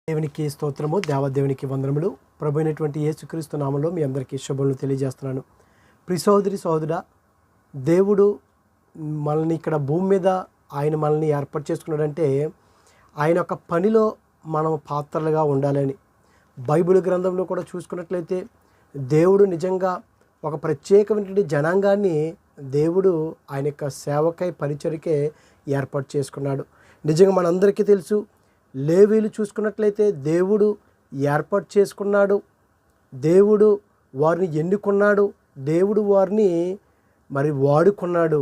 దేవునికి స్తోత్రము, దేవదేవునికి వందనములు. ప్రభు అయినటువంటి యేసుక్రీస్తు నామములో మీ అందరికీ శుభములు తెలియజేస్తున్నాను. ప్రియ సహోదరి సహోదరా, దేవుడు మనల్ని ఇక్కడ భూమి మీద ఆయన మనల్ని ఏర్పాటు చేసుకున్నాడంటే ఆయన యొక్క పనిలో మనం పాత్రలుగా ఉండాలని. బైబిల్ గ్రంథంలో కూడా చూసుకున్నట్లయితే దేవుడు నిజంగా ఒక ప్రత్యేకమైనటువంటి జనాంగాన్ని దేవుడు ఆయన యొక్క సేవకై పరిచర్యకే ఏర్పాటు చేసుకున్నాడు. నిజంగా మనందరికీ తెలుసు, లేవీలు చూసుకున్నట్లయితే దేవుడు ఏర్పాటు చేసుకున్నాడు, దేవుడు వారిని ఎన్నుకున్నాడు, దేవుడు వారిని వాడుకున్నాడు.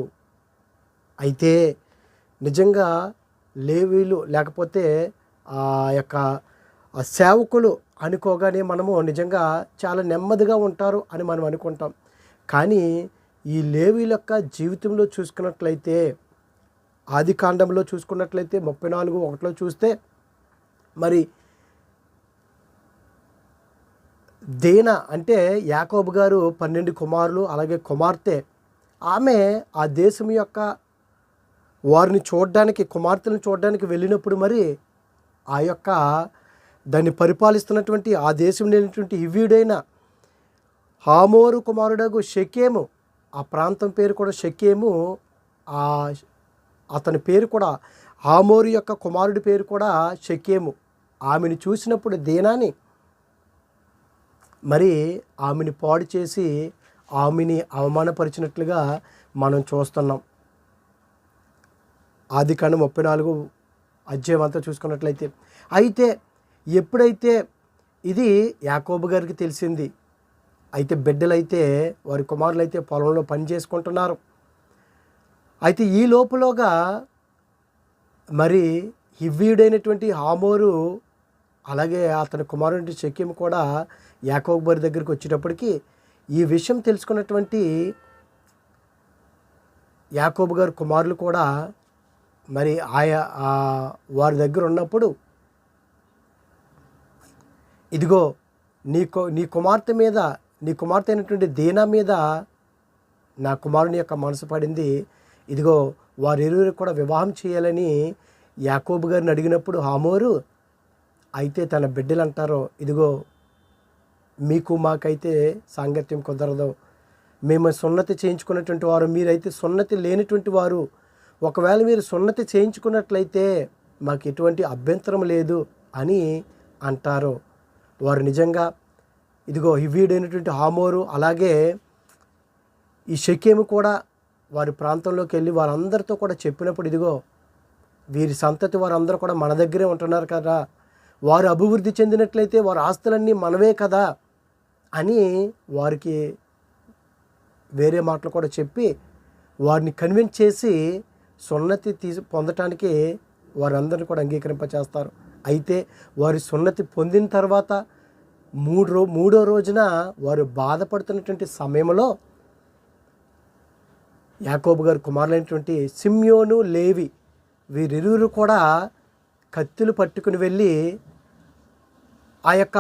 అయితే నిజంగా లేవీలు లేకపోతే ఆ యొక్క సేవకులు అనుకోగానే మనము నిజంగా చాలా నెమ్మదిగా ఉంటారు అని మనం అనుకుంటాం. కానీ ఈ లేవీల యొక్క జీవితంలో చూసుకున్నట్లయితే ఆదికాండంలో చూసుకున్నట్లయితే 34:1 చూస్తే దేనా అంటే యాకోబు గారు 12 కుమారులు అలాగే కుమార్తె, ఆమె ఆ దేశం యొక్క వారిని చూడడానికి, కుమార్తెలను చూడడానికి వెళ్ళినప్పుడు ఆ యొక్క దాన్ని పరిపాలిస్తున్నటువంటి ఆ దేశం లేనటువంటి హివ్వీయుడైన హామోరు కుమారుడగు షెకెము, ఆ ప్రాంతం పేరు కూడా షెకెము, అతని పేరు కూడా హామోరు యొక్క కుమారుడి పేరు కూడా షెకెము. ఆమెను చూసినప్పుడు దేనాని ఆమెని పాడు చేసి ఆమెని అవమానపరిచినట్లుగా మనం చూస్తున్నాం. ఆదికాండం 34 అంతా చూసుకున్నట్లయితే. అయితే ఎప్పుడైతే ఇది యాకోబు గారికి తెలిసింది, అయితే బిడ్డలైతే వారి కుమారులైతే పొలంలో పని చేసుకుంటున్నారు. అయితే ఈ లోపులోగా హివ్వీయుడైనటువంటి హామోరు అలాగే అతని కుమారుడి షెకెము కూడా యాకోబు గారి దగ్గరికి వచ్చేటప్పటికి ఈ విషయం తెలుసుకున్నటువంటి యాకోబు గారి కుమారులు కూడా వారి దగ్గర ఉన్నప్పుడు, ఇదిగో నీ కుమార్తె మీద, నీ కుమార్తె అయినటువంటి దీనా మీద నా కుమారుని యొక్క మనసు పడింది, ఇదిగో వారిరువురు కూడా వివాహం చేయాలని యాకోబు గారిని అడిగినప్పుడు హామోరు అయితే తన బిడ్డలు అంటారో, ఇదిగో మీకు మాకైతే సాంగత్యం కుదరదు, మేము సున్నతి చేయించుకున్నటువంటి వారు, మీరైతే సున్నతి లేనటువంటి వారు, ఒకవేళ మీరు సున్నతి చేయించుకున్నట్లయితే మాకు ఎటువంటి అభ్యంతరం లేదు అని అంటారు. వారు నిజంగా ఇదిగో హివ్వీయుడైనటువంటి హామోరు అలాగే ఈ షెకెము కూడా వారి ప్రాంతంలోకి వెళ్ళి వారందరితో కూడా చెప్పినప్పుడు, ఇదిగో వీరి సంతతి వారందరూ కూడా మన దగ్గరే ఉంటున్నారు కదా, వారు అభివృద్ధి చెందినట్లయితే వారి ఆస్తులన్నీ మనవే కదా అని వారికి వేరే మాటలు కూడా చెప్పి వారిని కన్విన్స్ చేసి సున్నతి పొందటానికి వారందరిని కూడా అంగీకరింపచేస్తారు. అయితే వారి సున్నతి పొందిన తర్వాత మూడో రోజున వారు బాధపడుతున్నటువంటి సమయంలో యాకోబు గారి కుమారులైనటువంటి సిమ్యోను, లేవి వీరిరువురు కూడా కత్తులు పట్టుకుని వెళ్ళి ఆ యొక్క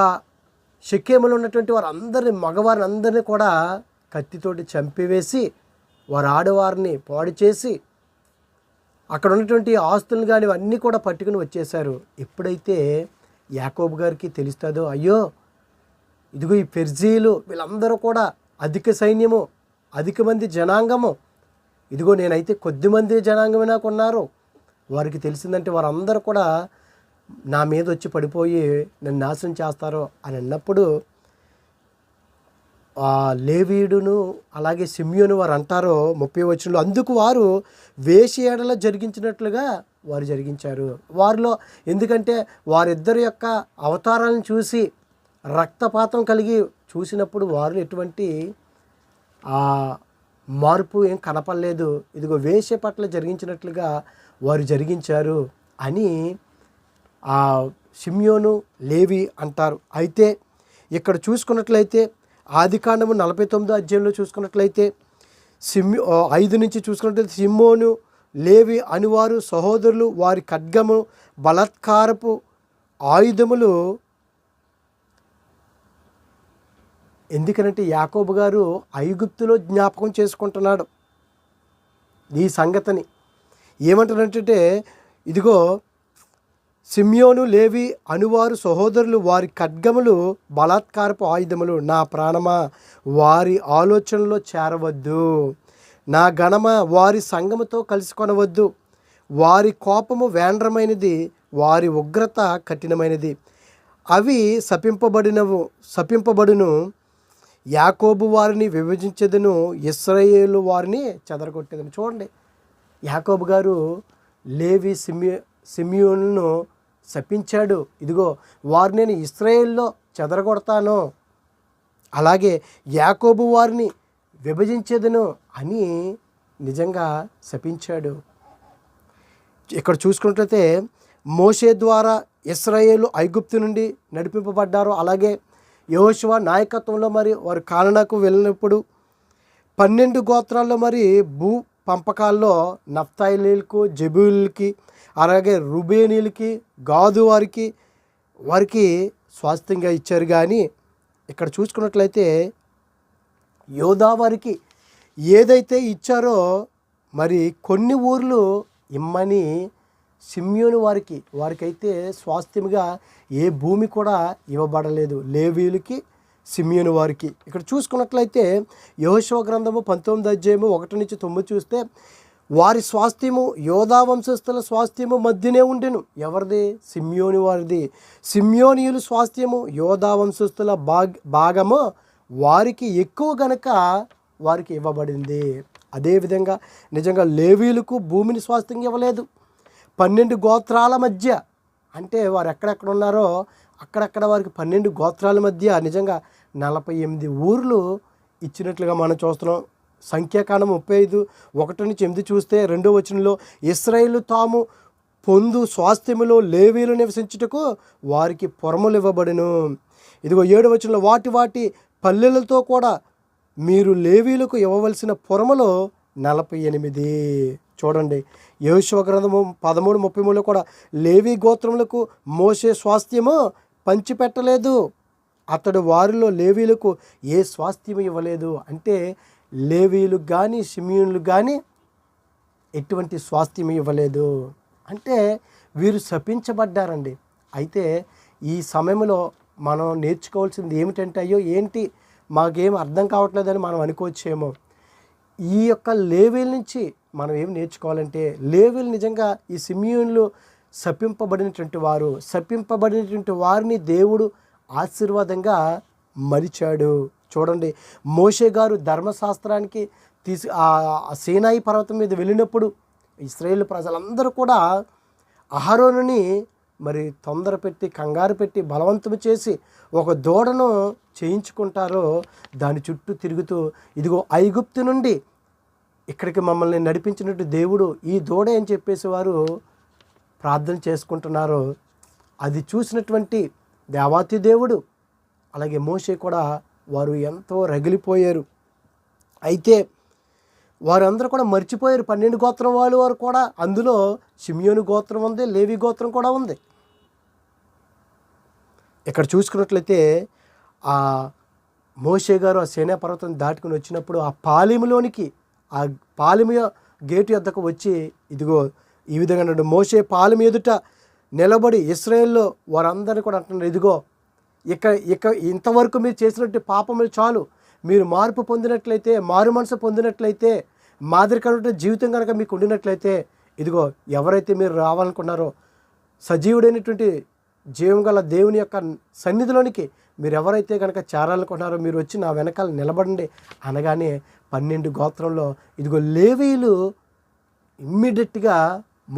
షెకెములో ఉన్నటువంటి వారందరిని, మగవారిని అందరినీ కూడా కత్తితోటి చంపివేసి వారి ఆడవారిని పాడు చేసి అక్కడ ఉన్నటువంటి ఆస్తులను కానీ అన్నీ కూడా పట్టుకుని వచ్చేశారు. ఎప్పుడైతే యాకోబు గారికి తెలుస్తుందో, అయ్యో ఇదిగో ఈ పెర్జీలు వీళ్ళందరూ కూడా అధిక సైన్యము, అధిక మంది జనాంగము, ఇదిగో నేనైతే కొద్దిమంది జనాంగమే నాకు ఉన్నారు, వారికి తెలిసిందంటే వారందరూ కూడా నా మీద వచ్చి పడిపోయి నన్ను నాశనం చేస్తారు అని అన్నప్పుడు లేవీయుడును అలాగే సిమ్యోను వారు అంటారో 30వ వచనంలో, అందుకు వారు వేష ఏడల జరిగించినట్లుగా వారు జరిగించారు. వారిలో ఎందుకంటే వారిద్దరి యొక్క అవతారాలను చూసి రక్తపాతం కలిగి చూసినప్పుడు వారు ఎటువంటి మార్పు ఏం కనపడలేదు, ఇదిగో వేష పట్ల జరిగించినట్లుగా వారు జరిగించారు అని సిమ్యోను, లేవి అంటారు. అయితే ఇక్కడ చూసుకున్నట్లయితే ఆదికాండము 49 చూసుకున్నట్లయితే 5 నుంచి చూసుకున్నట్లయితే సిమ్మోను, లేవి అనువారు సహోదరులు వారి ఖడ్గము, బలాత్కారపు ఆయుధములు. ఎందుకనంటే యాకోబు గారు ఐగుప్తులో జ్ఞాపకం చేసుకుంటున్నాడు ఈ సంగతిని. ఏమంటారంటే ఇదిగో సిమ్యోను లేవి అనువారు సహోదరులు వారి ఖడ్గములు బలాత్కారపు ఆయుధములు. నా ప్రాణమా వారి ఆలోచనలో చేరవద్దు. నా గణమా వారి సంగముతో కలుసుకొనవద్దు. వారి కోపము వేండ్రమైనది, వారి ఉగ్రత కఠినమైనది. అవి శపింపబడును. యాకోబు వారిని విభజించదును, ఇశ్రాయేలు వారిని చెదరగొట్టేదను. చూడండి, యాకోబు గారు లేవి సిమ్యోనును శపించాడు. ఇదిగో వారిని నేను ఇశ్రాయేల్లో చెదరగొడతాను, అలాగే యాకోబు వారిని విభజించేదను అని నిజంగా శపించాడు. ఇక్కడ చూసుకున్నట్లయితే మోషే ద్వారా ఇశ్రాయేలు ఐగుప్తు నుండి నడిపింపబడ్డారు. అలాగే యెహోషువ నాయకత్వంలో మరి వారు కానానుకు వెళ్ళినప్పుడు 12 గోత్రాల్లో మరి భూ పంపకాల్లో నఫ్తాయిలీలకు, జెబూలులకి, అలాగే రూబేనీలకి, గాదు వారికి స్వాస్థ్యంగా ఇచ్చారు. కానీ ఇక్కడ చూసుకున్నట్లయితే యోధా వారికి ఏదైతే ఇచ్చారో మరి కొన్ని ఊర్లు ఇమ్మని సిమ్యోను వారికైతే స్వాస్థ్యముగా ఏ భూమి కూడా ఇవ్వబడలేదు, లేవీయులకి, సిమ్యోను వారికి. ఇక్కడ చూసుకున్నట్లయితే యెహోషువ గ్రంథము 19వ అధ్యాయము 1-9 చూస్తే వారి స్వాస్థ్యము యోధా వంశస్థుల స్వాస్థ్యము మధ్యనే ఉండెను. ఎవరిది? సిమ్యోను వారిది. సిమ్యోనీయులు స్వాస్థ్యము యోధా వంశస్థుల భాగము వారికి ఎక్కువ గనక వారికి ఇవ్వబడింది. అదేవిధంగా నిజంగా లేవీయులకు భూమిని స్వాస్థ్యంగా ఇవ్వలేదు. 12 గోత్రాల మధ్య, అంటే వారు ఎక్కడెక్కడ ఉన్నారో అక్కడక్కడ వారికి 12 గోత్రాల మధ్య నిజంగా 48 ఊర్లు ఇచ్చినట్లుగా మనం చూస్తున్నాం. సంఖ్యాకాండం 35:1-8 చూస్తే 2వ వచనంలో ఇశ్రాయేలు తాము పొందు స్వాస్థ్యములో లేవీయులు నివసించుటకు వారికి పొరములు ఇవ్వబడును. ఇదిగో 7వ వచనంలో వాటి పల్లెలతో కూడా మీరు లేవీయులకు ఇవ్వవలసిన పొరములు 48. చూడండి, యెహోషువ గ్రంథము 13:33లో కూడా లేవీ గోత్రములకు మోషే స్వాస్థ్యము పంచిపెట్టలేదు, అతడు వారిలో లేవీయులకు ఏ స్వాస్థ్యము ఇవ్వలేదు. అంటే లేవీయులకు కానీ సిమ్యోనులకు కానీ ఎటువంటి స్వాస్థ్యం ఇవ్వలేదు. అంటే వీరు శపించబడ్డారండి. అయితే ఈ సమయంలో మనం నేర్చుకోవాల్సింది ఏమిటంటే, అయ్యో ఏంటి మాకేం అర్థం కావట్లేదని మనం అనుకోవచ్చేమో. ఈ యొక్క లేవీల నుంచి మనం ఏం నేర్చుకోవాలంటే, లేవీలు నిజంగా ఈ సిమ్యోనులు శపింపబడినటువంటి వారిని దేవుడు ఆశీర్వాదంగా మలిచాడు. చూడండి, మోషే గారు ధర్మశాస్త్రానికి సీనాయి పర్వతం మీద వెళ్ళినప్పుడు ఇశ్రాయేలు ప్రజలందరూ కూడా అహరోనుని మరి కంగారు పెట్టి బలవంతం చేసి ఒక దూడను చేయించుకుంటారో దాని చుట్టూ తిరుగుతూ, ఇదిగో ఐగుప్తు నుండి ఇక్కడికి మమ్మల్ని నడిపించినట్టు దేవుడు ఈ దూడ అని చెప్పేసి వారు ప్రార్థన చేసుకుంటున్నారు. అది చూసినటువంటి దేవాతి దేవుడు అలాగే మోషే కూడా వారు ఎంతో రగిలిపోయారు. అయితే వారందరూ కూడా మర్చిపోయారు. 12 గోత్రం వారు కూడా, అందులో సిమ్యోను గోత్రం ఉంది, లేవి గోత్రం కూడా ఉంది. ఇక్కడ చూసుకున్నట్లయితే ఆ మోషే గారు ఆ సేనా పర్వతం దాటుకుని వచ్చినప్పుడు ఆ పాలెములోనికి, ఆ పాలెము గేటు వద్దకు వచ్చి, ఇదిగో ఈ విధంగా అన్నాడు. మోషే పాలెము ఎదుట నిలబడి ఇశ్రాయేల్లో వారందరినీ కూడా అంటున్నారు, ఇదిగో ఇక ఇంతవరకు మీరు చేసినట్టు పాపములు చాలు, మీరు మార్పు పొందినట్లయితే, మారు మనసు పొందినట్లయితే, మాదిరికరమైన జీవితం కనుక మీకు ఉండినట్లయితే, ఇదిగో ఎవరైతే మీరు రావాలనుకున్నారో సజీవుడైనటువంటి జీవం గల దేవుని యొక్క సన్నిధిలోనికి మీరు ఎవరైతే కనుక చేరాలనుకుంటున్నారో మీరు వచ్చి నా వెనకాల నిలబడండి అనగానే 12 గోత్రంలో ఇదిగో లేవీయులు ఇమ్మీడియట్గా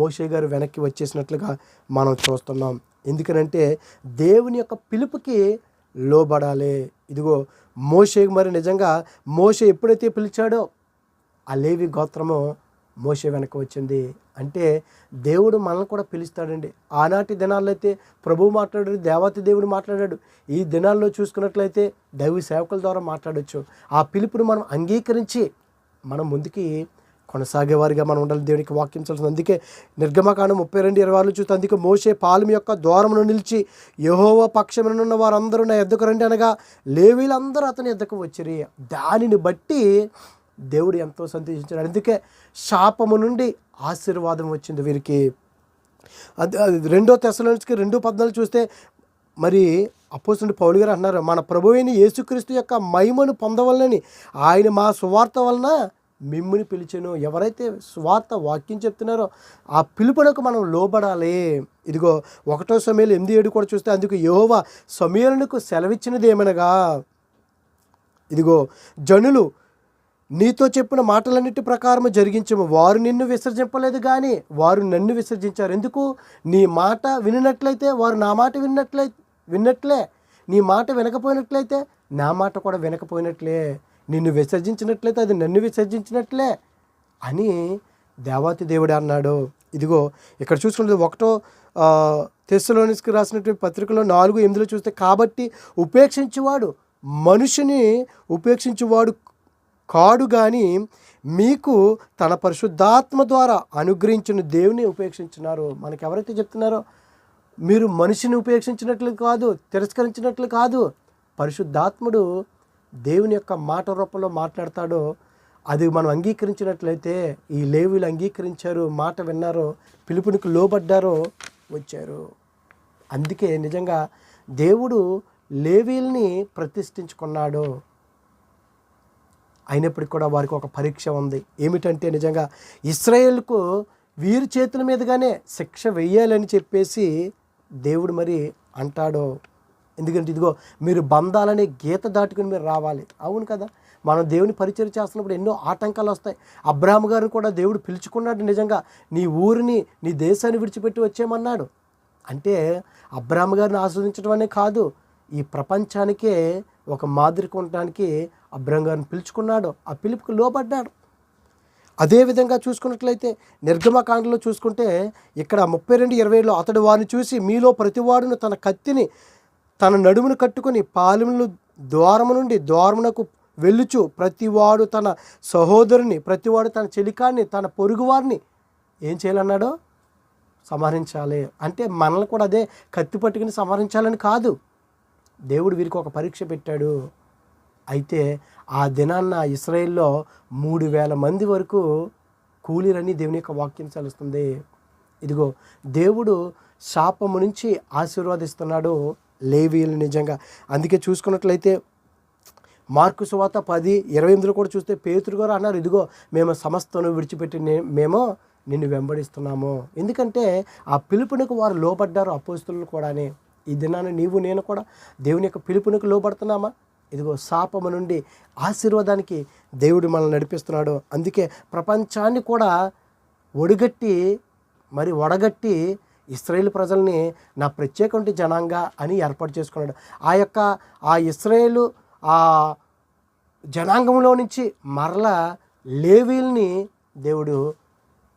మోషే గారు వెనక్కి వచ్చేసినట్లుగా మనం చూస్తున్నాం. ఎందుకనంటే దేవుని యొక్క పిలుపుకి లోబడాలి. ఇదిగో మోషే మరి నిజంగా మోషే ఎప్పుడైతే పిలిచాడో ఆ లేవి గోత్రము మోషే వెనక వచ్చింది. అంటే దేవుడు మనల్ని కూడా పిలుస్తాడండి. ఆనాటి దినాల్లో అయితే ప్రభువు మాట్లాడాడు, దేవాతి దేవుడు మాట్లాడాడు. ఈ దినాల్లో చూసుకున్నట్లయితే దైవ సేవకుల ద్వారా మాట్లాడవచ్చు. ఆ పిలుపుని మనం అంగీకరించి మనం ముందుకి కొనసాగేవారిగా మనం ఉండాలి. దేవునికి వాక్యం తెలుస్తుంది. అందుకే నిర్గమకాండం 32:26 చూస్తే, అందుకే మోషే పాలెము యొక్క ద్వారమును నిలిచి యెహోవా పక్షమునున్న వారందరూ నా ఎద్దకు రండి అనగా లేవీలందరూ అతని ఎద్దకు వచ్చిరి. దానిని బట్టి దేవుడు ఎంతో సంతోషించాడు. అందుకే శాపము నుండి ఆశీర్వాదం వచ్చింది వీరికి. అది 2 తెస్సలోనికీయులకి 2:14 చూస్తే మరి అపోస్తలుడు పౌలు గారు అన్నారు, మన ప్రభువైన యేసుక్రీస్తు యొక్క మహిమను పొందవలనని ఆయన మా సువార్త వలన మిమ్ముని పిలిచెను. ఎవరైతే సువార్త వాక్యం చెప్తున్నారో ఆ పిలుపునకు మనం లోబడాలి. ఇదిగో 1 సమూయేలు 8:7 కూడా చూస్తే, అందుకు యెహోవా సమూయేలునకు సెలవిచ్చినది ఏమనగా, ఇదిగో జనులు నీతో చెప్పిన మాటలన్నిటి ప్రకారం జరిగించము. వారు నిన్ను విసర్జింపలేదు కానీ వారు నన్ను విసర్జించారు. ఎందుకు? నీ మాట వినినట్లయితే వారు నా మాట విన్నట్లే, నీ మాట వినకపోయినట్లయితే నా మాట కూడా వినకపోయినట్లే, నిన్ను విసర్జించినట్లయితే అది నన్ను విసర్జించినట్లే అని దేవాతి దేవుడు అన్నాడు. ఇదిగో ఇక్కడ చూసుకుంటే 1 తెస్సలోనికీయులకు రాసినటువంటి పత్రికలో 4:8 చూస్తే, కాబట్టి ఉపేక్షించువాడు మనుషుని ఉపేక్షించువాడు కాడు కానీ మీకు తన పరిశుద్ధాత్మ ద్వారా అనుగ్రహించిన దేవుని ఉపేక్షించున్నారు. మనకి ఎవరైతే చెప్తున్నారో మీరు మనిషిని ఉపేక్షించినట్లు కాదు, తిరస్కరించినట్లు కాదు, పరిశుద్ధాత్ముడు దేవుని యొక్క మాట రూపంలో మాట్లాడతాడో అది మనం అంగీకరించినట్లయితే, ఈ లేవీలు అంగీకరించారు, మాట విన్నారో, పిలుపునికి లోబడ్డారో వచ్చారు. అందుకే నిజంగా దేవుడు లేవీల్ని ప్రతిష్ఠించుకున్నాడు. అయినప్పటికీ కూడా వారికి ఒక పరీక్ష ఉంది. ఏమిటంటే నిజంగా ఇశ్రాయేలుకు వీరి చేతుల మీదుగానే శిక్ష వెయ్యాలని చెప్పేసి దేవుడు మరి అంటాడు. ఎందుకంటే ఇదిగో మీరు బంధాలనే గీత దాటుకుని మీరు రావాలి. అవును కదా, మనం దేవుని పరిచయం చేస్తున్నప్పుడు ఎన్నో ఆటంకాలు వస్తాయి. అబ్రాహాము గారిని కూడా దేవుడు పిలుచుకున్నాడు. నిజంగా నీ ఊరిని నీ దేశాన్ని విడిచిపెట్టి వచ్చేయమన్నాడు. అంటే అబ్రాహాము గారిని ఆస్వాదించడం అనే కాదు, ఈ ప్రపంచానికే ఒక మాదిరిగా ఉండడానికి అబ్రాహాము గారిని పిలుచుకున్నాడు. ఆ పిలుపుకి లోబడ్డాడు. అదేవిధంగా చూసుకున్నట్లయితే నిర్గమకాండలో చూసుకుంటే ఇక్కడ 32:27 అతడు వారిని చూసి, మీలో ప్రతివాడును తన కత్తిని తన నడుమును కట్టుకొని పాలెముల ద్వారము నుండి ద్వారమునకు వెళ్ళుచు ప్రతివాడు తన సహోదరుని, ప్రతివాడు తన చెలికాన్ని, తన పొరుగువారిని ఏం చేయాలన్నాడో సంహరించాలి. అంటే మనల్ని కూడా అదే కత్తి పట్టుకుని సంహరించాలని కాదు, దేవుడు వీరికి ఒక పరీక్ష పెట్టాడు. అయితే ఆ దినాన్న ఇశ్రాయేల్లో 3,000 మంది వరకు కూలీరని దేవుని యొక్క వాక్యం సెలవుస్తుంది. ఇదిగో దేవుడు శాపము నుంచి ఆశీర్వాదిస్తున్నాడు లేవీయులు నిజంగా. అందుకే చూసుకున్నట్లయితే మార్కు సువార్త 10:28 కూడా చూస్తే పేతురు గారు అన్నారు, ఇదిగో మేము సమస్తను విడిచిపెట్టి మేము నిన్ను వెంబడిస్తున్నాము. ఎందుకంటే ఆ పిలుపునకు వారు లోబడ్డారు, అపోస్తలులు కూడానే. ఈ దినాన్ని నీవు నేను కూడా దేవుని యొక్క పిలుపునకు లోబడుతున్నామా? ఇదిగో శాపము నుండి ఆశీర్వాదానికి దేవుడు మనల్ని నడిపిస్తున్నాడు. అందుకే ప్రపంచాన్ని కూడా వడగట్టి ఇశ్రాయేలు ప్రజల్ని నా ప్రత్యేకమైన జనాంగా అని ఏర్పాటు చేసుకున్నాడు. ఆ ఇశ్రాయేలు ఆ జనాంగంలో నుంచి మరలా లేవీల్ని దేవుడు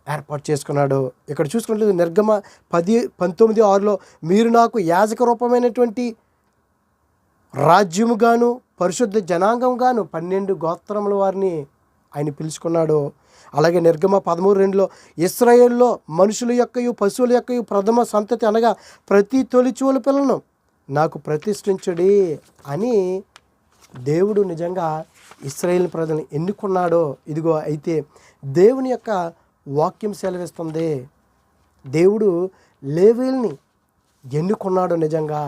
ఏర్పాటు చేసుకున్నాడు. ఇక్కడ చూసుకున్నట్లయితే నిర్గమ 10:19-6 మీరు నాకు యాజక రూపమైనటువంటి రాజ్యముగాను పరిశుద్ధ జనాంగంగాను 12 గోత్రముల వారిని ఆయన పిలుచుకున్నాడు. అలాగే నిర్గమ 13:2 ఇశ్రాయేల్లో మనుషుల యొక్కయు పశువుల యొక్కయు ప్రథమ సంతతి అనగా ప్రతి తొలిచూలు పిల్లను నాకు ప్రతిష్ఠించుడి అని దేవుడు నిజంగా ఇశ్రాయేలు ప్రజలను ఎన్నుకున్నాడో. ఇదిగో అయితే దేవుని యొక్క వాక్యం సెలవిస్తుంది, దేవుడు లేవీల్ని ఎన్నుకున్నాడు, నిజంగా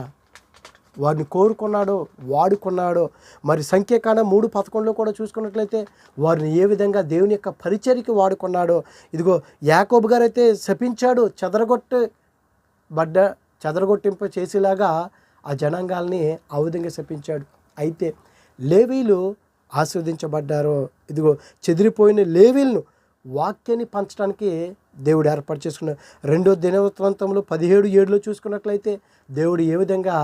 వారిని కోరుకున్నాడు, వాడుకున్నాడు. మరి సంఖ్యాకాండం 3:11 కూడా చూసుకున్నట్లయితే వారిని ఏ విధంగా దేవుని యొక్క పరిచర్యకి వాడుకున్నాడో. ఇదిగో యాకోబు గారు అయితే శపించాడు, చెదరగొట్టింపు చేసేలాగా ఆ జనాంగాల్ని ఆ విధంగా శపించాడు. అయితే లేవీలు ఆశీర్వదించబడ్డారు. ఇదిగో చెదిరిపోయిన లేవీలను వాక్యాన్ని పంచడానికి దేవుడు ఏర్పాటు చేసుకున్నాడు. 2వ దినవృత్తాంతంలో 17:7 చూసుకున్నట్లయితే దేవుడు ఏ విధంగా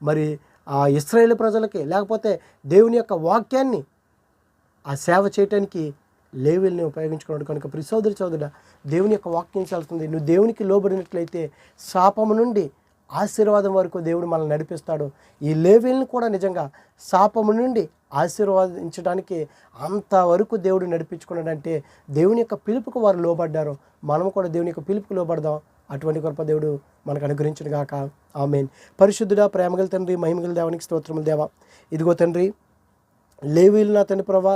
మరి ఆ ఇశ్రాయేలు ప్రజలకి లేకపోతే దేవుని యొక్క వాక్యాన్ని ఆ సేవ చేయటానికి లేవీల్ని ఉపయోగించుకున్నాడు. కనుక ప్రియ సోదరుడా, దేవుని యొక్క వాక్యం చెల్లుతుంది. నువ్వు దేవునికి లోబడినట్లయితే శాపము నుండి ఆశీర్వాదం వరకు దేవుడు మనల్ని నడిపిస్తాడు. ఈ లేవీల్ని కూడా నిజంగా శాపము నుండి ఆశీర్వాదించడానికి అంతవరకు దేవుడు నడిపించుకున్నాడంటే దేవుని యొక్క పిలుపుకు వారు లోబడ్డారు. మనం కూడా దేవుని యొక్క పిలుపుకు లోబడదాం. అటువంటి గొప్ప దేవుడు మనకు అనుగ్రహించును గాక. ఆమేన్. పరిశుద్ధుడా, ప్రేమగల తండ్రి, మహిమగల దేవునికి స్తోత్రములు దేవా. ఇదిగో తండ్రి, లేవీలు నా తండ్రి ప్రభా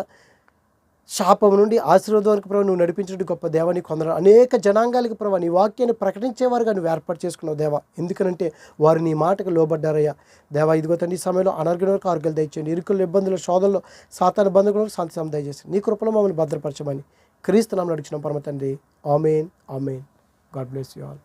శాపం నుండి ఆశీర్వాదానికి ప్రభావ నువ్వు నడిపించడం గొప్ప దేవా, నీ కొందరు అనేక జనాంగాలకి ప్రభావ నీ వాక్యాన్ని ప్రకటించేవారుగా నువ్వు ఏర్పాటు చేసుకున్నావు దేవా. ఎందుకనంటే వారు నీ మాటకు లోబడ్డారయ్యా దేవా. ఇదిగో తండ్రి, ఈ సమయంలో అనారోగ్యం వరకు ఆరోగ్యాలు దయచేయండి. ఇరుకులు, ఇబ్బందులు, శోధనలో, సాతాను బంధువులకు శాంతి సమయం దయచేసి నీ కృపలో మమ్మల్ని భద్రపరచమని క్రీస్తు నామమున అడుగుచున్నాం పరమ తండ్రి. Amen, amen. God bless you all.